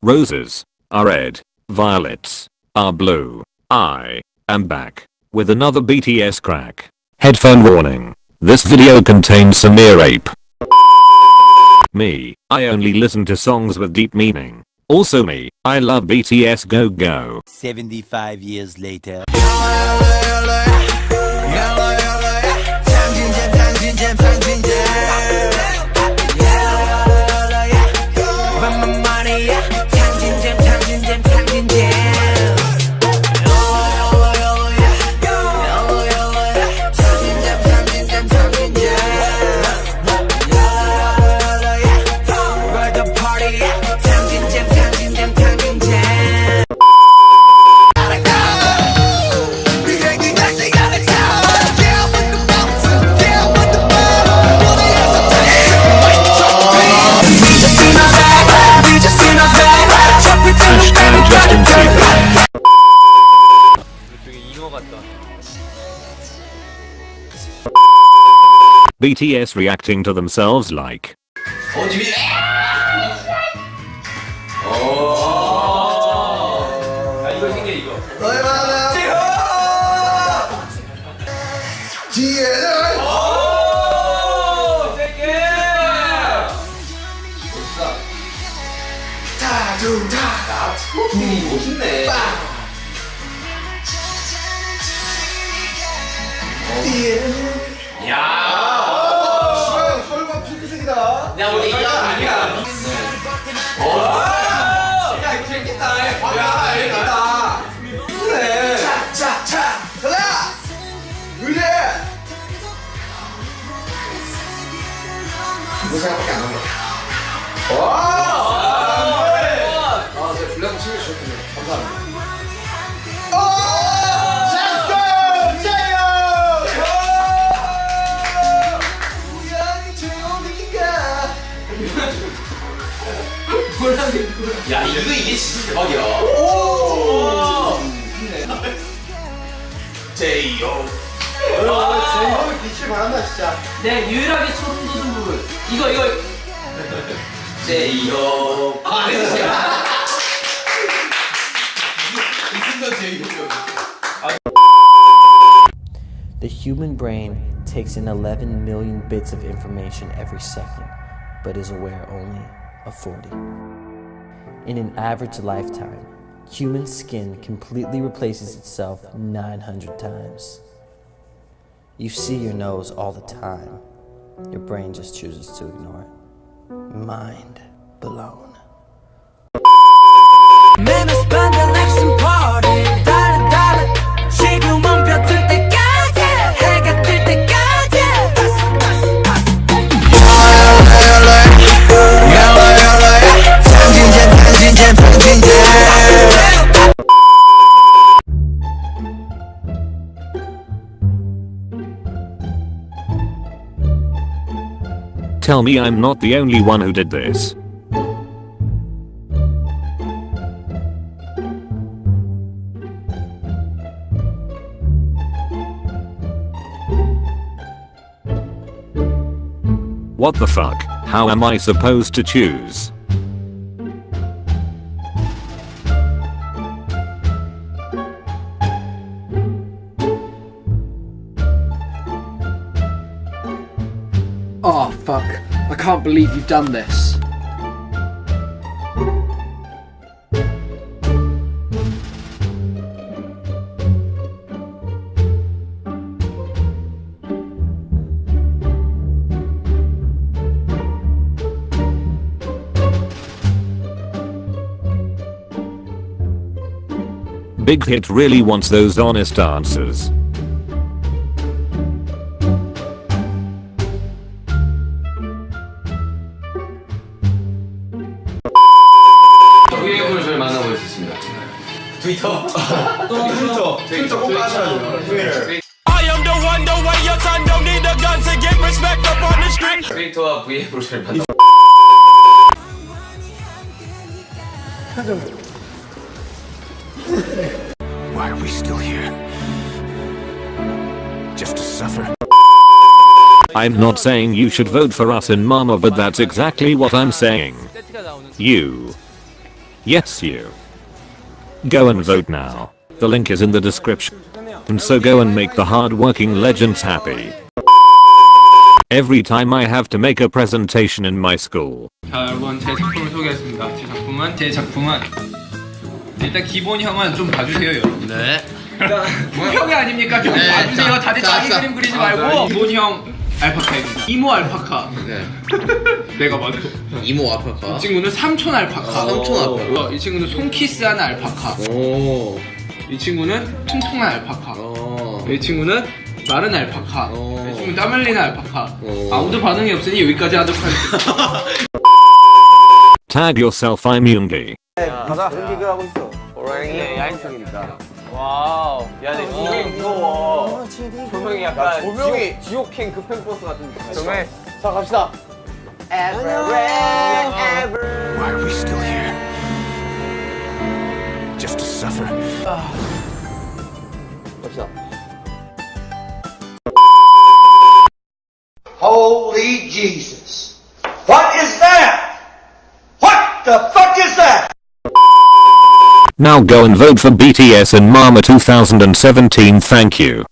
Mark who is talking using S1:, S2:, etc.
S1: Roses are red, violets are blue. I am back with another BTS crack. Headphone warning. This video contains some ear rape. Me, I only listen to songs with deep meaning. Also me, I love BTS Go Go.
S2: 75 years later.
S1: BTS reacting to themselves like.
S3: 이거 생겨 이거.
S4: 너의 마음은 지혜를
S3: 팀이 멋있네. 야.
S4: 혈관 핑크색이다.
S3: 야 우리 이거 아니야. 야 이거 재밌겠다. 야 재밌겠다. 그래.
S4: 차차차 가자. 의뢰. 이거 생각밖에 안 한다.
S3: 제가 블랙 챙겨 주셨군요. 감사합니다. 야 이게 진짜 대박이야. 오. 제이요.
S4: 제이홉을 빛을 발한다 진짜.
S5: 내 유일하게 소름 돋은 부분 이거
S3: 제이요. 아 해주세요. 이 순간 제이요.
S6: The human brain takes in 11 million bits of information every second, but is aware only of 40. In an average lifetime, human skin completely replaces itself 900 times. You see your nose all the time. Your brain just chooses to ignore it. Mind blown.
S1: Tell me I'm not the only one who did this. What the fuck? How am I supposed to choose?
S7: Oh fuck, I can't believe you've done this.
S1: Big Hit really wants those honest answers.
S3: V앱을 저희 만나고 있습니다. 트위터. 트위터 꼭 가셔야 돼요. 트위터와 V앱으로 저희 만나.
S8: Why are we still here? Just to suffer?
S1: I'm not saying you should vote for us in Mama, but that's exactly what I'm saying. Yes, you. Go and vote now. The link is in the description. And so go and make the hard-working legends happy. Every time I have to make a presentation in my school.
S3: 자 여러분 제 작품을 소개하겠습니다. 제 작품은 일단 기본형은 좀 봐주세요 여러분. 네. 부평이 아닙니까? 좀 봐주세요. 다들 자기 그림 그리지 말고. 기본형 알파카입니다. 이모 알파카. 네. 내가 봐도.
S9: 이모 알파카.
S3: 이 친구는 삼촌 알파카.
S9: 삼촌 알파카.
S3: 이 친구는 손키스하는 알파카.
S9: 오.
S3: 이 친구는 통통한 알파카.
S9: 어.
S3: 이 친구는 마른 알파카. 이 친구는 땀 흘리는 알파카. 아무도 반응이 없으니 여기까지 하도록 하겠습니다.
S1: Tag yourself, I'm Yoongi.
S4: 가자. 연기를 하고 있어.
S9: 호랑이 야인성이니까.
S10: 와우. 야, 근데 조명이 무서워. 조명이 약간 지옥행 급행버스 같은 느낌.
S9: 정말.
S4: 자, 갑시다.
S8: Why are we still here? Just to suffer.
S4: 갑시다. Holy Jesus. What is that? What the fuck is that?
S1: Now go and vote for BTS in Mama 2017, thank you.